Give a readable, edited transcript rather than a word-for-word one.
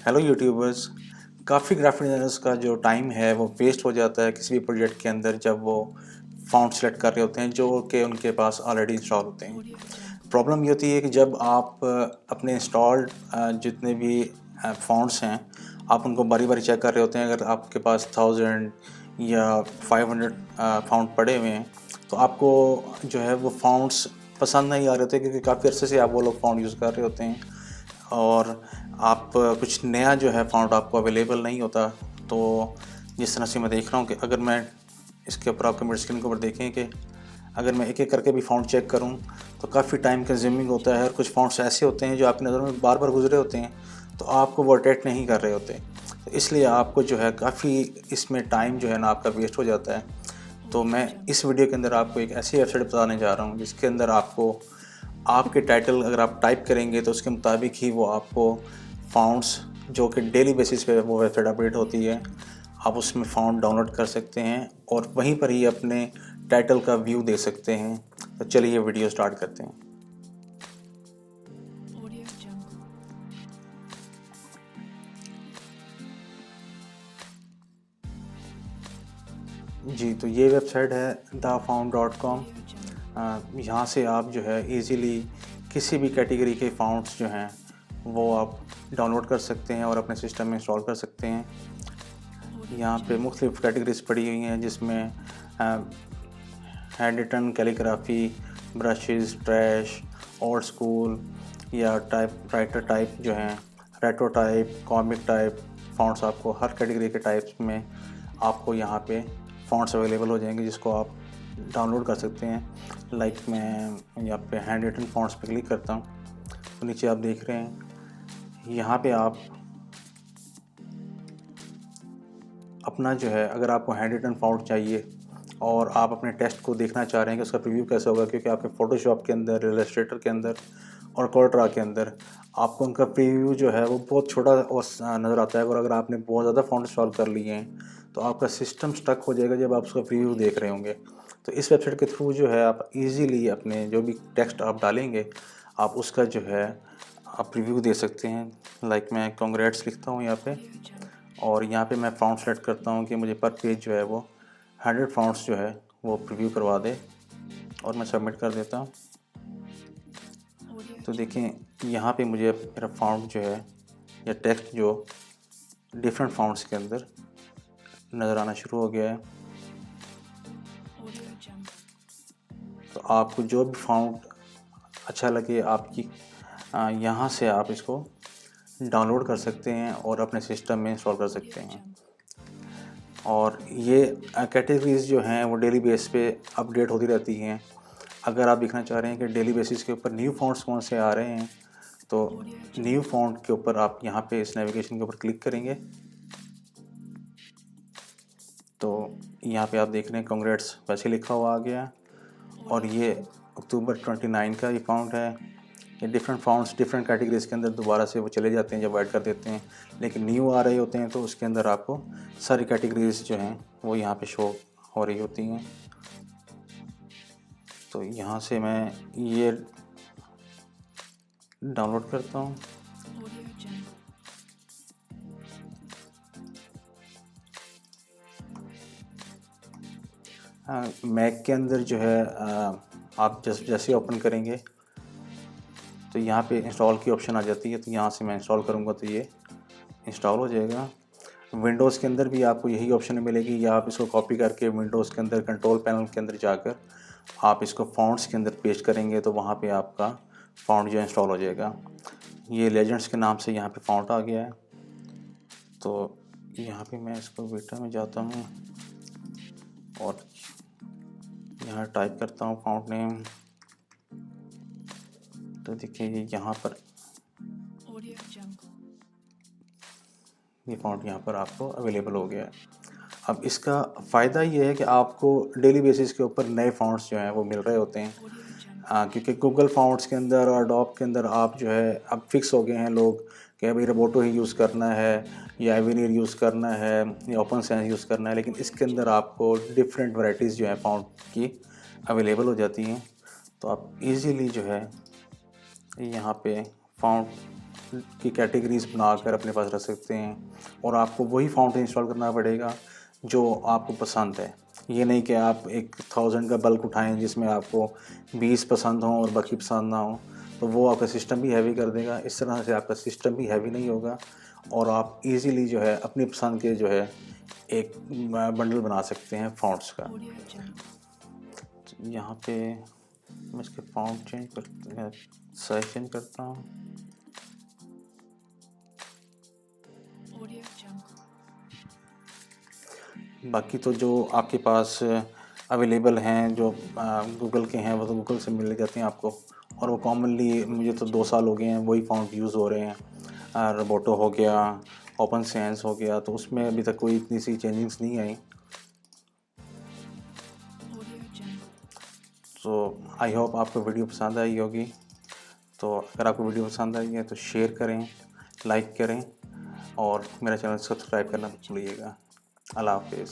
Hello YouTubers. काफ़ी graphic designers का जो टाइम है वो वेस्ट हो जाता है किसी भी प्रोजेक्ट के अंदर जब वो फ़ॉन्ट सेलेक्ट कर रहे होते हैं जो कि उनके पास ऑलरेडी इंस्टॉल होते हैं। प्रॉब्लम ये होती है कि जब आप अपने इंस्टॉल्ड जितने भी फ़ॉन्ट्स हैं आप उनको बारी-बारी चेक कर रहे होते हैं। अगर आपके पास 1000 या 500 फ़ॉन्ट पड़े हुए हैं तो आपको जो है वो फ़ॉन्ट्स पसंद नहीं आ रहे होते क्योंकि काफ़ी अरसे से आप वो लोग फ़ॉन्ट यूज़ कर रहे होते हैं और आप कुछ नया जो है फ़ॉन्ट आपको अवेलेबल नहीं होता। तो जिस तरह से मैं देख रहा हूँ कि अगर मैं इसके ऊपर आप कंप्यूटर स्क्रीन के ऊपर देखें कि अगर मैं एक-एक करके भी फ़ॉन्ट चेक करूँ तो काफ़ी टाइम कंज्यूमिंग होता है और कुछ फ़ॉन्ट्स ऐसे होते हैं जो आपकी नज़र में बार-बार गुज़रे होते हैं, तो आपको वो अट्रैक्ट नहीं कर रहे होते। तो इसलिए आपको जो है काफ़ी इसमें टाइम जो है ना आपका वेस्ट हो जाता है। तो मैं इस वीडियो के अंदर आपको एक ऐसी वेबसाइट बताने जा रहा हूँ जिसके अंदर आपको आपके टाइटल अगर आप टाइप करेंगे तो उसके मुताबिक ही वो आपको फ़ॉन्ट्स जो कि डेली बेसिस पे वो वेबसाइट अपडेट होती है, आप उसमें फ़ॉन्ट डाउनलोड कर सकते हैं और वहीं पर ही अपने टाइटल का व्यू दे सकते हैं। तो चलिए वीडियो स्टार्ट करते हैं। जी, तो ये वेबसाइट है thefont.com। यहाँ से आप जो है इजीली किसी भी कैटेगरी के फ़ॉन्ट्स जो हैं वो आप डाउनलोड कर सकते हैं और अपने सिस्टम में इंस्टॉल कर सकते हैं। यहाँ पे मुख्तलिफ़ कैटेगरीज़ पड़ी हुई हैं जिसमें hand written, calligraphy, brushes, trash, old school या टाइपराइटर टाइप जो हैं, retro type, comic type fonts आपको हर कैटेगरी के टाइप्स में आपको यहाँ पे फ़ॉन्ट्स अवेलेबल हो जाएंगे जिसको आप डाउनलोड कर सकते हैं। लाइक मैं यहाँ पे हैंड रिटन फ़ॉन्ट्स पे क्लिक करता हूँ तो नीचे आप देख रहे हैं यहाँ पे आप अपना जो है अगर आपको हैंड रिटन फ़ॉन्ट चाहिए और आप अपने टेक्स्ट को देखना चाह रहे हैं कि उसका प्रीव्यू कैसे होगा, क्योंकि आपके फ़ोटोशॉप के अंदर, इलस्ट्रेटर के अंदर और कोर्ट्रा के अंदर आपको उनका प्रीव्यू जो है वो बहुत छोटा और नज़र आता है। और अगर आपने बहुत ज़्यादा फ़ॉन्ट इंस्टॉल कर लिए हैं तो आपका सिस्टम स्टक हो जाएगा जब आप उसका प्रीव्यू देख रहे होंगे। तो इस वेबसाइट के थ्रू जो है आप ईज़िली अपने जो भी टेक्स्ट आप डालेंगे आप उसका जो है आप प्रीव्यू दे सकते हैं। लाइक मैं कांग्रेट्स लिखता हूँ यहाँ पे और यहाँ पे मैं फ़ॉन्ट सेलेक्ट करता हूँ कि मुझे पर पेज जो है वो 100 फ़ॉन्ट्स जो है वो प्रीव्यू करवा दे और मैं सबमिट कर देता हूँ। तो देखें यहाँ पे मुझे मेरा फ़ॉन्ट जो है या टेक्स्ट जो डिफरेंट फ़ॉन्ट्स के अंदर नज़र आना शुरू हो गया है। तो आपको जो भी फ़ॉन्ट अच्छा लगे आपकी यहाँ से आप इसको डाउनलोड कर सकते हैं और अपने सिस्टम में इंस्टॉल कर सकते हैं। और ये कैटेगरीज़ जो हैं वो डेली बेस पे अपडेट होती रहती हैं। अगर आप देखना चाह रहे हैं कि डेली बेसिस के ऊपर न्यू फ़ॉन्ट्स कौन से आ रहे हैं तो न्यू फ़ॉन्ट के ऊपर आप यहाँ पे इस नेविगेशन के ऊपर क्लिक करेंगे तो यहाँ पे आप देख रहे हैं कांग्रेट्स वैसे लिखा हुआ आ गया। और ये अक्टूबर 29 का ये फ़ॉन्ट है। ये डिफरेंट फ़ॉन्ट्स डिफरेंट कैटेगरीज़ के अंदर दोबारा से वो चले जाते हैं जब ऐड कर देते हैं, लेकिन न्यू आ रहे होते हैं तो उसके अंदर आपको सारी कैटेगरीज़ जो हैं वो यहाँ पे शो हो रही होती हैं। तो यहाँ से मैं ये डाउनलोड करता हूँ। मैक के अंदर जो है आप जैसे ओपन करेंगे तो यहाँ पे इंस्टॉल की ऑप्शन आ जाती है। तो यहाँ से मैं इंस्टॉल करूँगा तो ये इंस्टॉल हो जाएगा। विंडोज़ के अंदर भी आपको यही ऑप्शन मिलेगी या आप इसको कॉपी करके विंडोज़ के अंदर कंट्रोल पैनल के अंदर जाकर आप इसको फ़ॉन्ट्स के अंदर पेस्ट करेंगे तो वहाँ पे आपका फ़ॉन्ट जो इंस्टॉल हो जाएगा। ये लेजेंड्स के नाम से यहाँ पे फ़ॉन्ट आ गया है। तो यहाँ पे मैं इसको बीटा में जाता हूँ और यहाँ टाइप करता हूँ फ़ॉन्ट नेम। तो देखिए यहाँ पर ये फ़ॉन्ट यहाँ पर आपको अवेलेबल हो गया है। अब इसका फ़ायदा ये है कि आपको डेली बेसिस के ऊपर नए फ़ॉन्ट्स जो हैं वो मिल रहे होते हैं। क्योंकि गूगल फ़ॉन्ट्स के अंदर और एडोब के अंदर आप जो है अब फिक्स हो गए हैं लोग कि भाई रोबोटो ही यूज़ करना है या एवेनियर यूज़ करना है या ओपन सेंस यूज़ करना है, लेकिन इसके अंदर आपको डिफरेंट वैराइटीज़ जो है फ़ॉन्ट की अवेलेबल हो जाती हैं। तो आप इजीली जो है यहाँ पे फ़ॉन्ट की कैटेगरीज बनाकर अपने पास रख सकते हैं, और आपको वही फ़ॉन्ट इंस्टॉल करना पड़ेगा जो आपको पसंद है। ये नहीं कि आप एक 1000 का बल्क उठाएं जिसमें आपको 20 पसंद हों और बाकी पसंद ना हो, तो वो आपका सिस्टम भी हैवी कर देगा। इस तरह से आपका सिस्टम भी हैवी नहीं होगा और आप इजीली जो है अपनी पसंद के जो है एक बंडल बना सकते हैं फ़ॉन्ट्स का। यहाँ पे मैं इसके फ़ॉन्ट साइज चेंज करता हूँ। बाकी तो जो आपके पास अवेलेबल हैं जो गूगल के हैं वो तो गूगल से मिल जाते हैं आपको, और वो कॉमनली मुझे तो 2 साल हो गए हैं वही फ़ॉन्ट यूज़ हो रहे हैं। रोबोटो हो गया, ओपन सेंस हो गया, तो उसमें अभी तक कोई इतनी सी चेंजिंग्स नहीं आई। तो आई होप आपको वीडियो पसंद आई होगी। तो अगर आपको वीडियो पसंद आई है तो शेयर करें, लाइक करें और मेरा चैनल सब्सक्राइब करना मत भूलिएगा। अल्लाह हाफिज़।